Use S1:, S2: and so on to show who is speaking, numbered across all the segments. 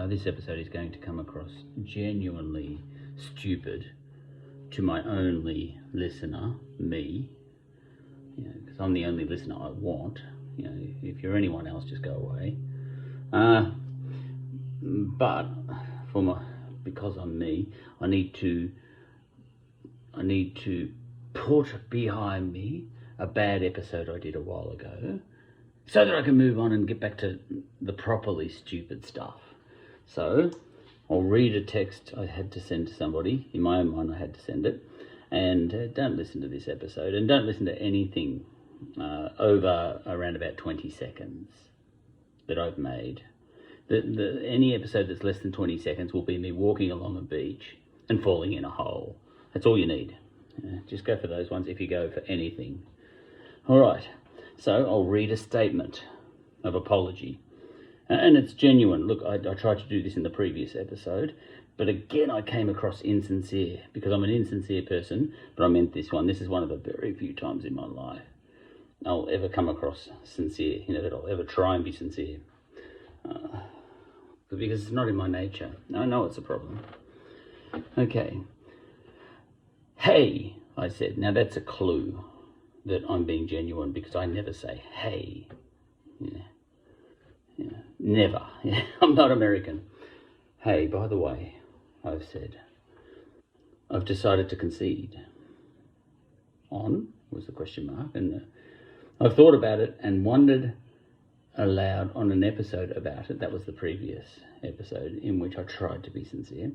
S1: This episode is going to come across genuinely stupid to my only listener, me, because I'm the only listener I want. If you're anyone else, just go away. But because I'm me, I need to put behind me a bad episode I did a while ago, so that I can move on and get back to the properly stupid stuff. So I'll read a text I had to send to somebody. In my own mind, I had to send it. And don't listen to this episode, and don't listen to anything over around about 20 seconds that I've made. Any episode that's less than 20 seconds will be me walking along a beach and falling in a hole. That's all you need. Just go for those ones if you go for anything. All right. So I'll read a statement of apology. And it's genuine. Look, I tried to do this in the previous episode, but again I came across insincere, because I'm an insincere person, but I meant this one. This is one of the very few times in my life I'll ever come across sincere, that I'll ever try and be sincere. Because it's not in my nature. I know it's a problem. Okay. Hey, I said. Now that's a clue that I'm being genuine, because I never say hey. Never. I'm not American. Hey, by the way, I've said, I've decided to concede. On was the question mark, and I've thought about it and wondered aloud on an episode about it. That was the previous episode in which I tried to be sincere,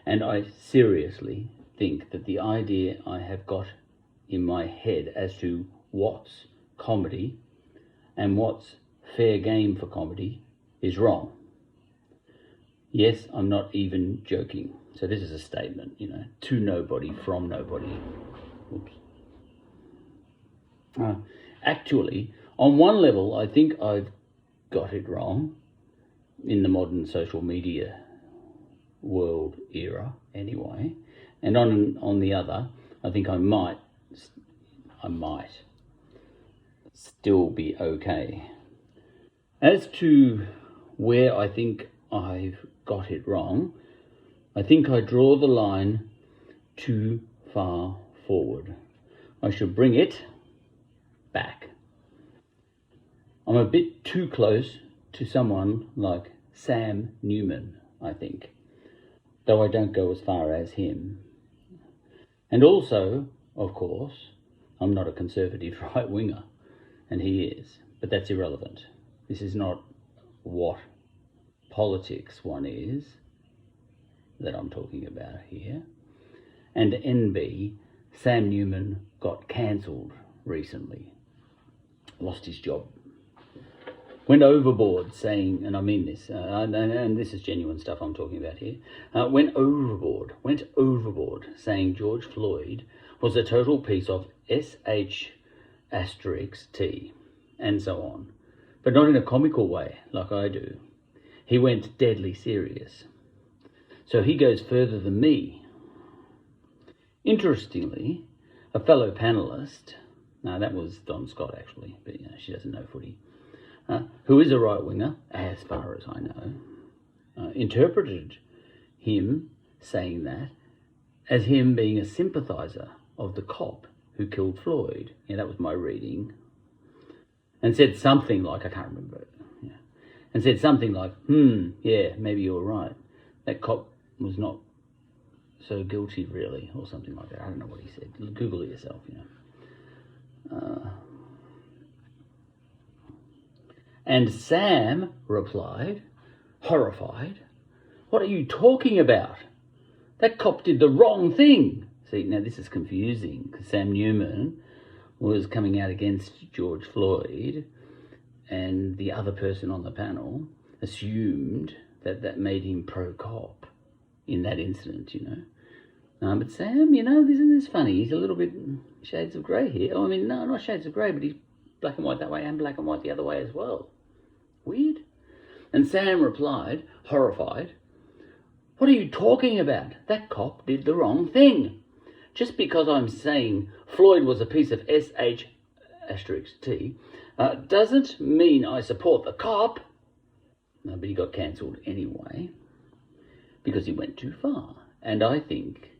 S1: and I seriously think that the idea I have got in my head as to what's comedy and what's fair game for comedy is wrong. Yes, I'm not even joking. So this is a statement, to nobody, from nobody. Oops. Actually, on one level, I think I've got it wrong in the modern social media world era anyway. And on the other, I think I might still be okay. As to where I think I've got it wrong, I think I draw the line too far forward. I should bring it back. I'm a bit too close to someone like Sam Newman, I think, though I don't go as far as him. And also, of course, I'm not a conservative right-winger, and he is, but that's irrelevant. This is not what politics one is that I'm talking about here. And NB, Sam Newman got cancelled recently, lost his job, went overboard saying, and I mean this, and this is genuine stuff I'm talking about here, went overboard saying George Floyd was a total piece of SH*T and so on. But not in a comical way, like I do. He went deadly serious. So he goes further than me. Interestingly, a fellow panellist, now that was Don Scott actually, but she doesn't know footy, who is a right-winger, as far as I know, interpreted him saying that as him being a sympathiser of the cop who killed Floyd. That was my reading. And said something like, I can't remember it, and said something like, yeah, maybe you're right. That cop was not so guilty, really, or something like that. I don't know what he said. Google it yourself, And Sam replied, horrified, what are you talking about? That cop did the wrong thing. See, now this is confusing, because Sam Newman was coming out against George Floyd, and the other person on the panel assumed that made him pro-cop in that incident, But Sam, isn't this funny? He's a little bit shades of grey here. No, not shades of grey, but he's black and white that way and black and white the other way as well. Weird. And Sam replied, horrified, what are you talking about? That cop did the wrong thing. Just because I'm saying Floyd was a piece of SH*T doesn't mean I support the cop. No, but he got cancelled anyway. because he went too far. And I think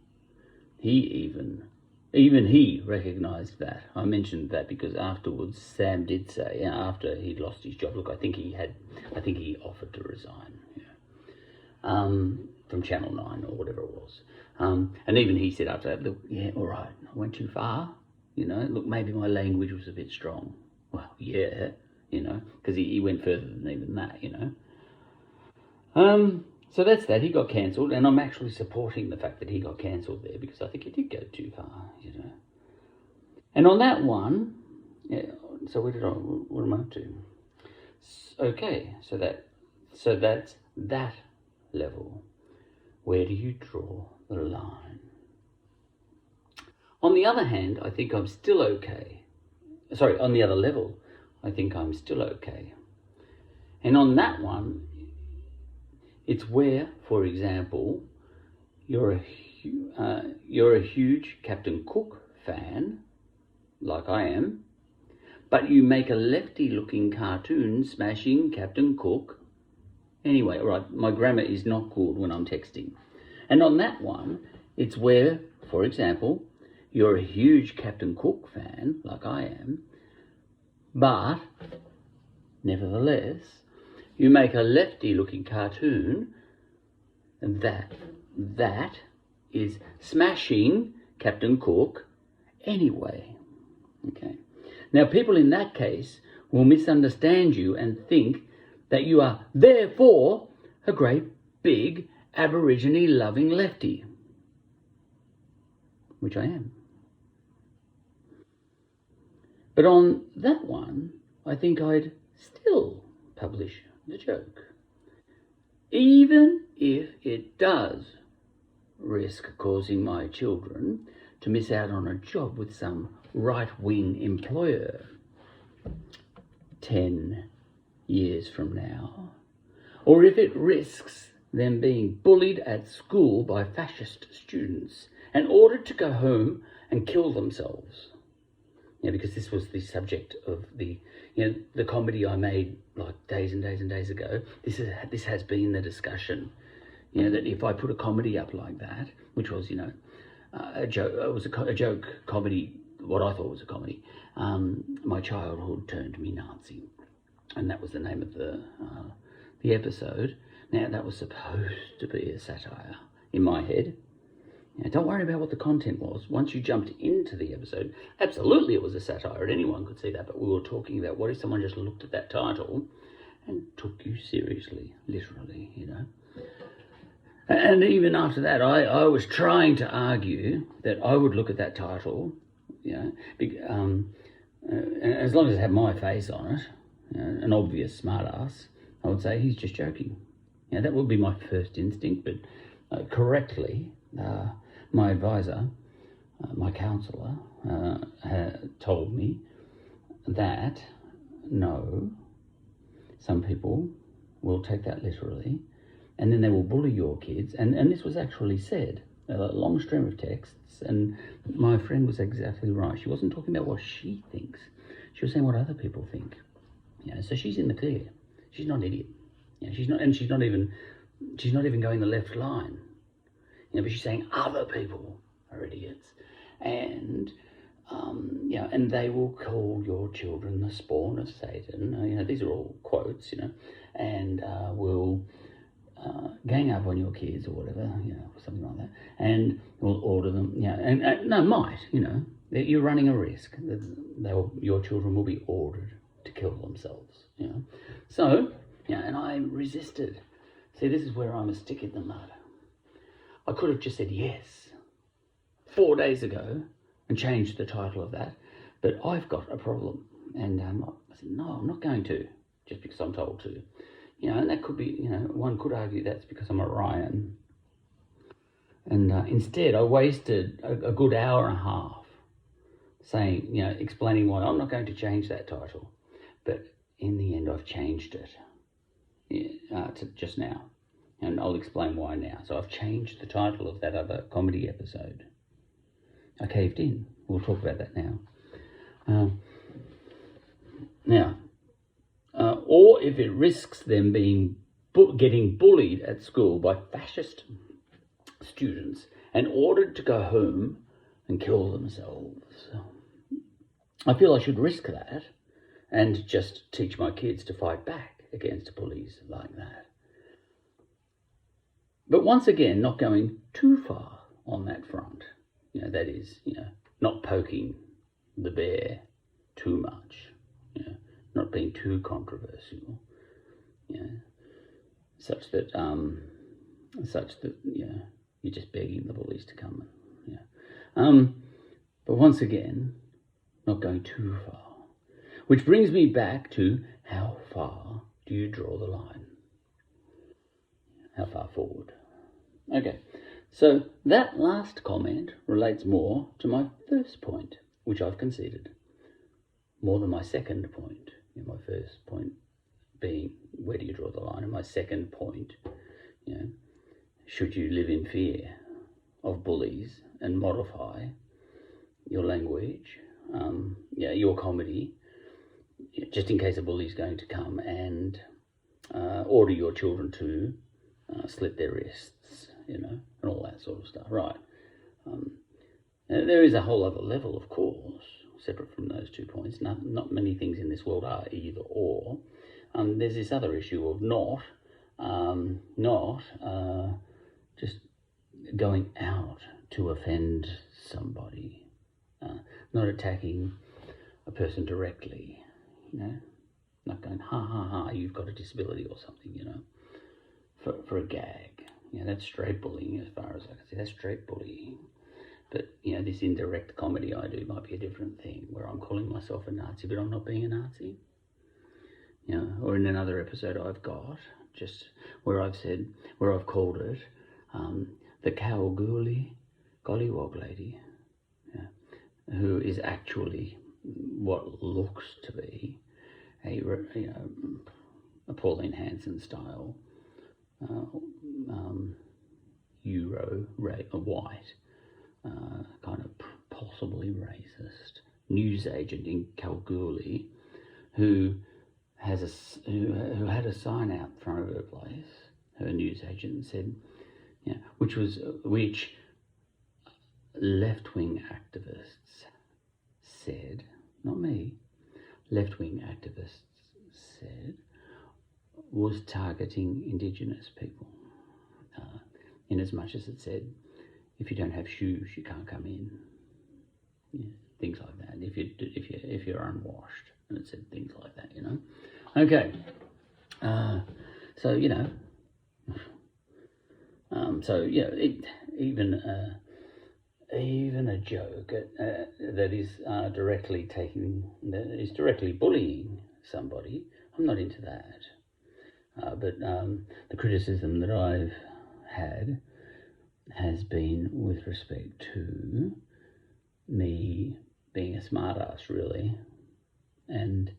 S1: he even he recognised that. I mentioned that because afterwards Sam did say, after he'd lost his job, look, I think he offered to resign, from Channel 9 or whatever it was. And even he said after that, look, yeah, all right, I went too far, look, maybe my language was a bit strong. Well, yeah, because he went further than even that, So that's that. He got cancelled, and I'm actually supporting the fact that he got cancelled there because I think he did go too far, And on that one, so what am I up to? Okay, so that's that level. Where do you draw the line? On the other hand, I think I'm still okay. Sorry, on the other level, I think I'm still okay. And on that one, it's where, for example, you're a huge Captain Cook fan, like I am, but you make a lefty-looking cartoon smashing Captain Cook. Anyway, all right, my grammar is not good when I'm texting. And on that one, it's where, for example, you're a huge Captain Cook fan, like I am, but nevertheless, you make a lefty-looking cartoon, and that is smashing Captain Cook anyway. Okay. Now, people in that case will misunderstand you and think that you are therefore a great big Aborigine-loving lefty, which I am. But on that one, I think I'd still publish the joke, even if it does risk causing my children to miss out on a job with some right-wing employer 10 years from now, or if it risks them being bullied at school by fascist students and ordered to go home and kill themselves. Because this was the subject of the comedy I made like days and days and days ago. This has been the discussion, that if I put a comedy up like that, which was, a joke, it was a joke comedy, what I thought was a comedy, my childhood turned me Nazi, and that was the name of the episode. Now, that was supposed to be a satire in my head. Don't worry about what the content was. Once you jumped into the episode, absolutely it was a satire, and anyone could see that, but we were talking about what if someone just looked at that title and took you seriously, literally, And even after that, I was trying to argue that I would look at that title, as long as it had my face on it, an obvious smartass, I would say he's just joking. That would be my first instinct, but correctly, my advisor, my counsellor, told me that no, some people will take that literally, and then they will bully your kids. And this was actually said, a long stream of texts, and my friend was exactly right. She wasn't talking about what she thinks. She was saying what other people think. So she's in the clear. She's not an idiot. She's not even going the left line. But she's saying other people are idiots, and and they will call your children the spawn of Satan. These are all quotes, and will gang up on your kids or whatever, or something like that, and will order them, you're running a risk. Your children will be ordered to kill themselves, So, and I resisted. See, this is where I'm a stick in the mud. I could have just said yes 4 days ago and changed the title of that, but I've got a problem. And I said, no, I'm not going to, just because I'm told to. And that could be, one could argue that's because I'm a Ryan. And instead, I wasted a good hour and a half saying, explaining why I'm not going to change that title. But in the end, I've changed it to just now. And I'll explain why now. So I've changed the title of that other comedy episode. I caved in. We'll talk about that now. Or if it risks them being getting bullied at school by fascist students and ordered to go home and kill themselves. I feel I should risk that and just teach my kids to fight back against bullies like that. But once again, not going too far on that front. That is, not poking the bear too much, not being too controversial, such that you're just begging the bullies to come. But once again, not going too far, which brings me back to how far do you draw the line? How far forward? Okay, so that last comment relates more to my first point, which I've conceded, more than my second point. My first point being, where do you draw the line? And my second point, should you live in fear of bullies and modify your language, your comedy, just in case a bully's going to come and order your children to slit their wrists, and all that sort of stuff. Right. There is a whole other level, of course, separate from those 2 points. Not many things in this world are either or. There's this other issue of not just going out to offend somebody, not attacking a person directly, not going, ha, ha, ha, you've got a disability or something, for a gag. That's straight bullying as far as I can see. That's straight bullying. But, this indirect comedy I do might be a different thing, where I'm calling myself a Nazi, but I'm not being a Nazi. Or in another episode I've got, just where I've called it, the Kalgoorlie Gollywog lady, who is actually what looks to be a Pauline Hanson style white, kind of possibly racist newsagent in Kalgoorlie who had a sign out front of her place, her newsagent, said, which left-wing activists said, not me, left-wing activists said, was targeting Indigenous people, in as much as it said, if you don't have shoes, you can't come in. Things like that. If you're unwashed, and it said things like that. Okay. Even a joke that is directly bullying somebody, I'm not into that. But the criticism that I've had has been with respect to me being a smartass, really, and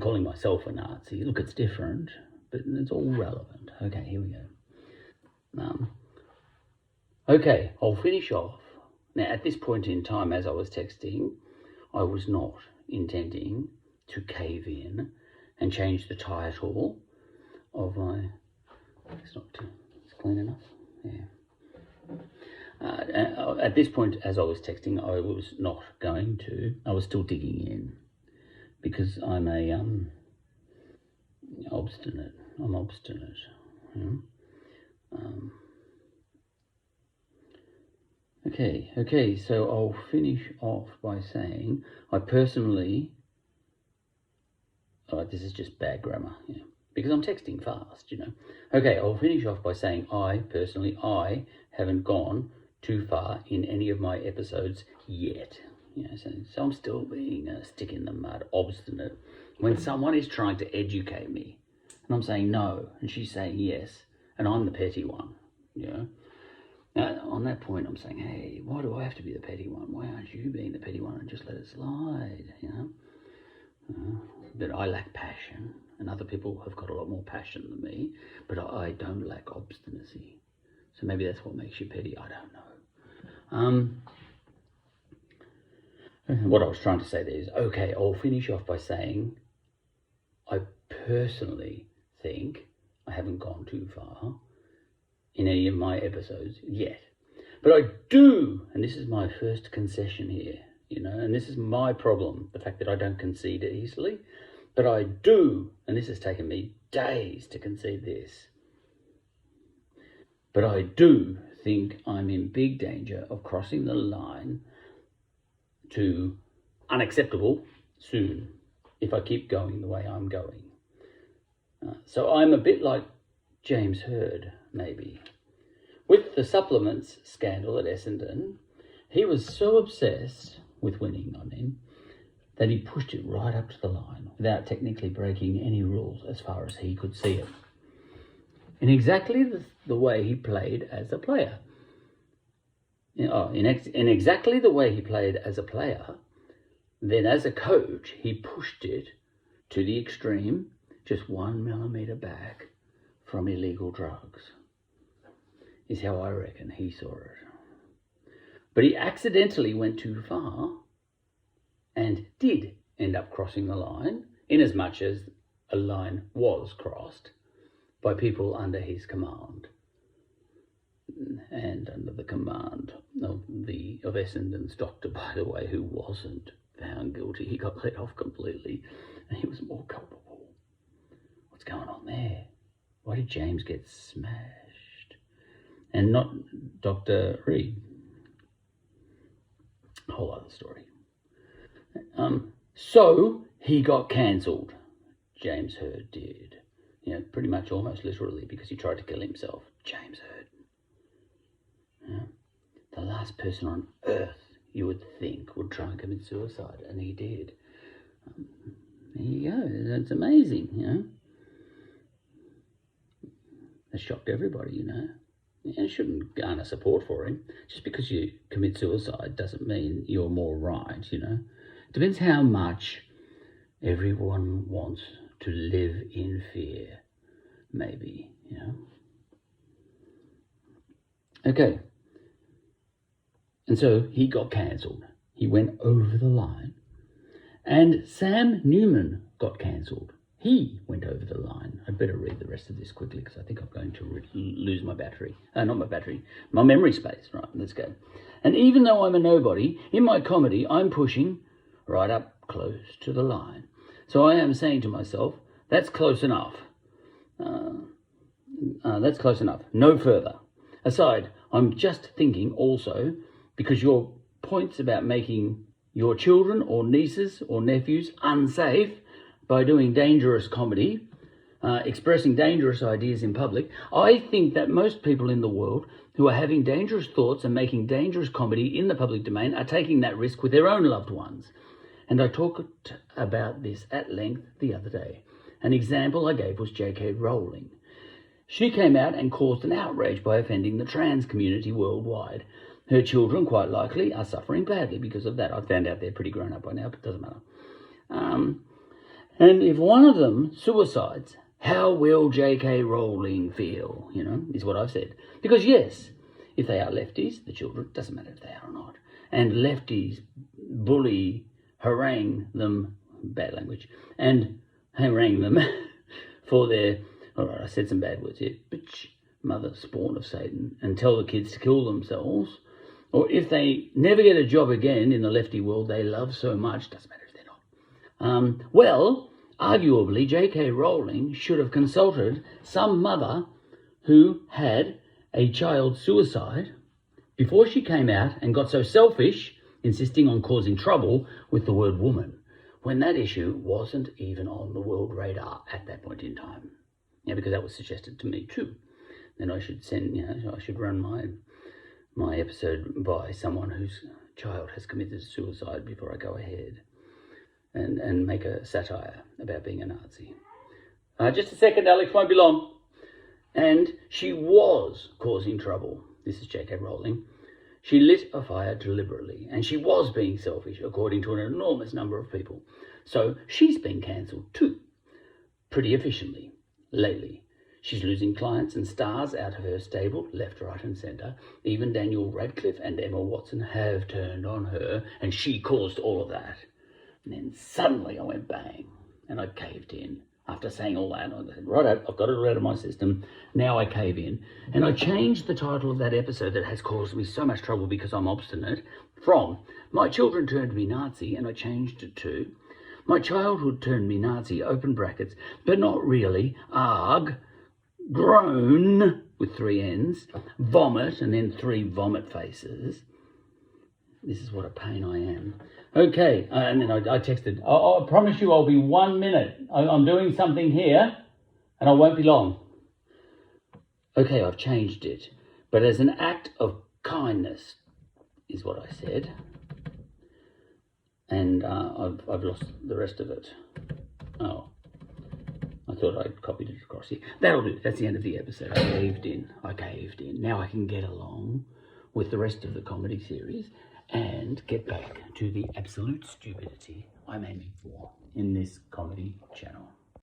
S1: calling myself a Nazi. Look, it's different, but it's all relevant. Okay, here we go. Okay, I'll finish off. Now, at this point in time, as I was texting, I was not intending to cave in and change the title of my... It's clean enough? Yeah. At this point, as I was texting, I was not going to. I was still digging in because I'm obstinate. I'm obstinate. Okay, so I'll finish off by saying I personally... this is just bad grammar, because I'm texting fast, Okay, I'll finish off by saying I haven't gone too far in any of my episodes yet. So I'm still being a stick in the mud, obstinate, when someone is trying to educate me, and I'm saying no, and she's saying yes, and I'm the petty one, Now, on that point, I'm saying, hey, why do I have to be the petty one? Why aren't you being the petty one and just let it slide, That I lack passion, and other people have got a lot more passion than me, but I don't lack obstinacy. So maybe that's what makes you petty. I don't know. What I was trying to say there is, okay, I'll finish off by saying I personally think I haven't gone too far in any of my episodes yet. But I do, and this is my first concession here, and this is my problem, the fact that I don't concede easily. But I do, and this has taken me days to concede this, but I do think I'm in big danger of crossing the line to unacceptable soon if I keep going the way I'm going. So I'm a bit like James Hird, maybe. With the supplements scandal at Essendon, he was so obsessed with winning, that he pushed it right up to the line without technically breaking any rules as far as he could see it. In exactly the way he played as a player. In exactly the way he played as a player, then as a coach, he pushed it to the extreme, just 1 millimetre back from illegal drugs, is how I reckon he saw it. But he accidentally went too far and did end up crossing the line, in as much as a line was crossed by people under his command and under the command of Essendon's doctor, by the way, who wasn't found guilty. He got let off completely and he was more culpable. What's going on there? Why did James get smashed and not Dr. Reed? A whole other story. So he got cancelled. James Hird did. Pretty much almost literally, because he tried to kill himself. James Hird. The last person on earth you would think would try and commit suicide, and he did. There you go. It's amazing, It shocked everybody, It shouldn't garner support for him. Just because you commit suicide doesn't mean you're more right, It depends how much everyone wants to live in fear, maybe, Okay. And so he got cancelled. He went over the line. And Sam Newman got cancelled. He went over the line. I'd better read the rest of this quickly because I think I'm going to lose my battery. My memory space. Right, let's go. And even though I'm a nobody, in my comedy, I'm pushing right up close to the line. So I am saying to myself, that's close enough. That's close enough. No further. Aside, I'm just thinking also, because your points about making your children or nieces or nephews unsafe by doing dangerous comedy, expressing dangerous ideas in public, I think that most people in the world who are having dangerous thoughts and making dangerous comedy in the public domain are taking that risk with their own loved ones. And I talked about this at length the other day. An example I gave was J.K. Rowling. She came out and caused an outrage by offending the trans community worldwide. Her children, quite likely, are suffering badly because of that. I found out they're pretty grown up by now, but it doesn't matter. And if one of them suicides, how will J.K. Rowling feel, is what I've said. Because yes, if they are lefties, the children, doesn't matter if they are or not, and lefties bully, harangue them, bad language, and harangue them for their, all right, I said some bad words here, bitch, mother, spawn of Satan, and tell the kids to kill themselves, or if they never get a job again in the lefty world they love so much, doesn't matter if they're not. Well, arguably, J.K. Rowling should have consulted some mother who had a child suicide before she came out and got so selfish, insisting on causing trouble with the word woman, when that issue wasn't even on the world radar at that point in time. Because that was suggested to me too. Then I should I should run my episode by someone whose child has committed suicide before I go ahead and make a satire about being a Nazi. Just a second, Alex, won't be long. And she was causing trouble. This is J.K. Rowling. She lit a fire deliberately, and she was being selfish, according to an enormous number of people. So she's been cancelled too, pretty efficiently, lately. She's losing clients and stars out of her stable, left, right and centre. Even Daniel Radcliffe and Emma Watson have turned on her, and she caused all of that. And then suddenly I went bang, and I caved in. After saying all that, I said, right, I've got it all out of my system. Now I cave in. And I changed the title of that episode that has caused me so much trouble because I'm obstinate from My Children Turned Me Nazi, and I changed it to My Childhood Turned Me Nazi, open brackets, but not really, arg, groan, with 3 N's, vomit, and then 3 vomit faces. This is what a pain I am. Okay, and then I texted, I promise you I'll be 1 minute. I'm doing something here, and I won't be long. Okay, I've changed it. But as an act of kindness, is what I said. And I've lost the rest of it. Oh, I thought I'd copied it across here. That'll do. That's the end of the episode. I caved in. Now I can get along with the rest of the comedy series and get back to the absolute stupidity I'm aiming for in this comedy channel.